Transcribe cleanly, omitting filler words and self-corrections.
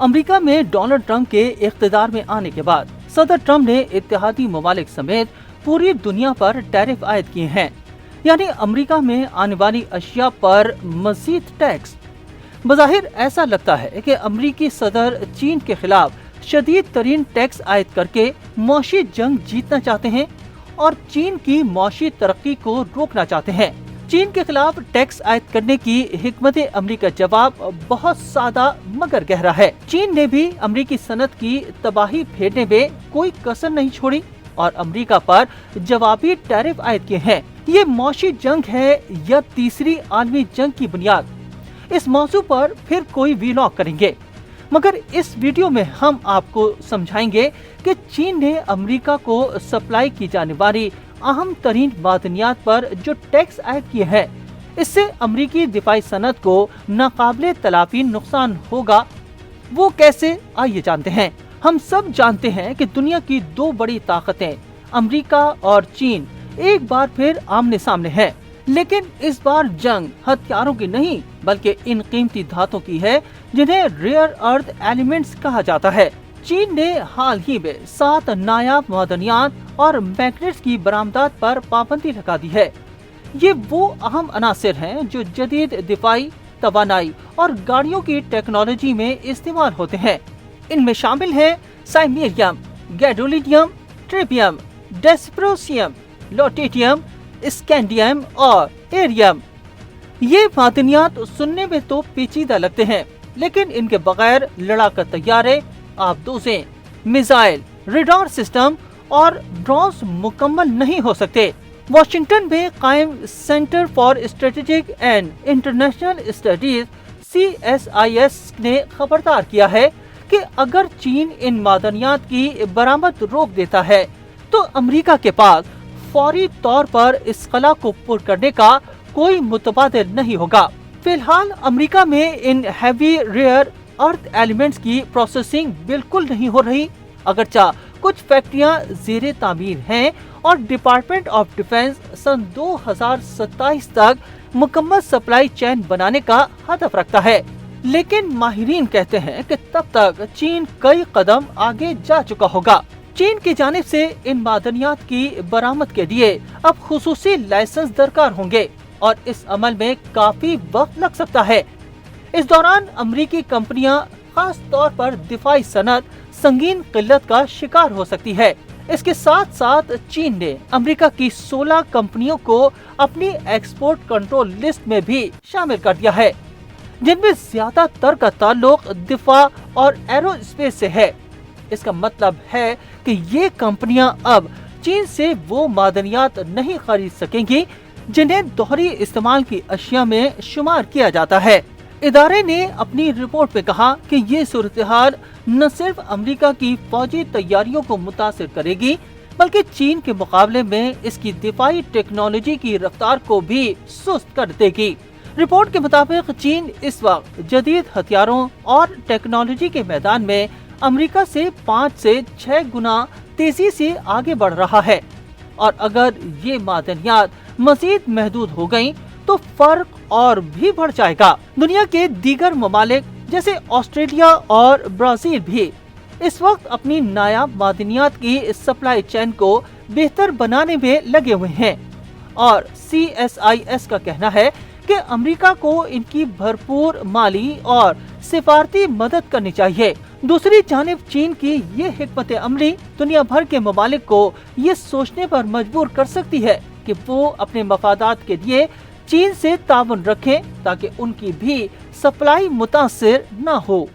America में Donald Trump के इख्तिदार में आने के बाद सदर ट्रंप ने इत्तेहादी ममालिक समेत पूरी दुनिया पर टैरिफ आयद किए हैं, यानी अमेरिका में आने वाली अशिया पर मजीद टैक्स। बज़ाहिर ऐसा लगता है कि अमेरिकी सदर चीन के खिलाफ शदीद तरीन टैक्स आयद करके मौशी जंग जीतना चाहते हैं और चीन की मौशी तरक्की को रोकना चाहते हैं। चीन के खिलाफ टैक्स आयद करने की हिकमत अमली का जवाब बहुत सादा मगर गहरा है। चीन ने भी अमरीकी सनत की तबाही फेरने में कोई कसर नहीं छोड़ी और अमरीका पर जवाबी टैरिफ आयद किए हैं। ये मौशी जंग है या तीसरी आलमी जंग की बुनियाद, इस मौजू पर फिर कोई वीलॉग करेंगे, मगर इस वीडियो में हम आपको समझाएंगे कि चीन ने अमेरिका को सप्लाई की जाने वाली अहम तरीन मादनियात पर जो टैक्स आयद किए हैं, इससे अमेरिकी दिफाई सनत को नाकाबिले तलाफी नुकसान होगा। वो कैसे, आइए जानते हैं। हम सब जानते हैं कि दुनिया की दो बड़ी ताकतें अमेरिका और चीन एक बार फिर आमने सामने हैं, लेकिन इस बार जंग हथियारों की नहीं बल्कि इन कीमती धातों की है जिन्हें रेयर अर्थ एलिमेंट्स कहा जाता है। चीन ने हाल ही में 7 नायाब मादनियात और मैग्नेट्स की बरामदात पर पाबंदी लगा दी है। ये वो अहम अनासिर हैं जो जदीद दिफाई, तवानाई और गाड़ियों की टेक्नोलॉजी में इस्तेमाल होते हैं। इनमें शामिल है साइमेरियम, गैडोलिनियम, ट्रिपियम, डेस्प्रोसियम, लोटेटियम, स्कैंडियम और एरियम। ये मादनियात सुनने में तो पेचीदा लगते हैं, लेकिन इनके बगैर लड़ाका तैयारे, आबदोजें, मिसाइल, रडार सिस्टम और ड्रोन्स मुकम्मल नहीं हो सकते। वॉशिंगटन में कायम centre for strategic and international studies CSIS ने खबरदार किया है कि अगर चीन इन मादनियात की बरामद रोक देता है तो अमेरिका के पास फौरी तौर पर इस कला को पुर करने का कोई मुतबादिल नहीं होगा। फिलहाल अमेरिका में इन हैवी रेयर अर्थ एलिमेंट्स की प्रोसेसिंग बिल्कुल नहीं हो रही, अगरचा कुछ फैक्ट्रियां ज़ेरे तामीर हैं और डिपार्टमेंट ऑफ डिफेंस सन 2027 तक मुकम्मल सप्लाई चेन बनाने का हदफ रखता है। लेकिन माहिरीन कहते हैं कि तब तक चीन कई कदम आगे जा चुका होगा। चीन की जानिब से इन मादनियात की बरामद के लिए अब खुसूसी लाइसेंस दरकार होंगे और इस अमल में काफी वक्त लग सकता है। इस दौरान अमेरिकी कंपनियां खास तौर पर दिफाई सनत संगीन किल्लत का शिकार हो सकती है। इसके साथ साथ चीन ने अमेरिका की 16 कंपनियों को अपनी एक्सपोर्ट कंट्रोल लिस्ट में भी शामिल कर दिया है, जिनमें ज्यादातर का ताल्लुक दिफा और एरोस्पेस से है। इसका मतलब है कि ये कंपनियां अब चीन से वो मादनियात नहीं खरीद सकेंगी जिन्हें दोहरी इस्तेमाल की अशिया में शुमार किया जाता है। इदारे ने अपनी रिपोर्ट में कहा कि ये सूरत-ए-हाल न सिर्फ अमेरिका की फौजी तैयारियों को मुतासिर करेगी बल्कि चीन के मुकाबले में इसकी दिफाई टेक्नोलॉजी की रफ्तार को भी सुस्त कर देगी। रिपोर्ट के मुताबिक चीन इस वक्त जदीद हथियारों और टेक्नोलॉजी के मैदान में अमेरिका से 5 से 6 गुना तेजी से आगे बढ़ रहा है और अगर ये मादनियात मजीद महदूद हो गयी तो फर्क और भी बढ़ जाएगा। दुनिया के दीगर ममालिक जैसे ऑस्ट्रेलिया और ब्राजील भी इस वक्त अपनी नायाब मादनियात की सप्लाई चेन को बेहतर बनाने में लगे हुए हैं और CSIS का कहना है कि अमेरिका को इनकी भरपूर माली और सिफारती मदद करनी चाहिए। दूसरी जानिब चीन की ये हिकमत अमली दुनिया भर के ममालिक को ये सोचने पर मजबूर कर सकती है कि वो अपने मफादात के लिए चीन से ताउन रखें ताकि उनकी भी सप्लाई मुतासिर न हो।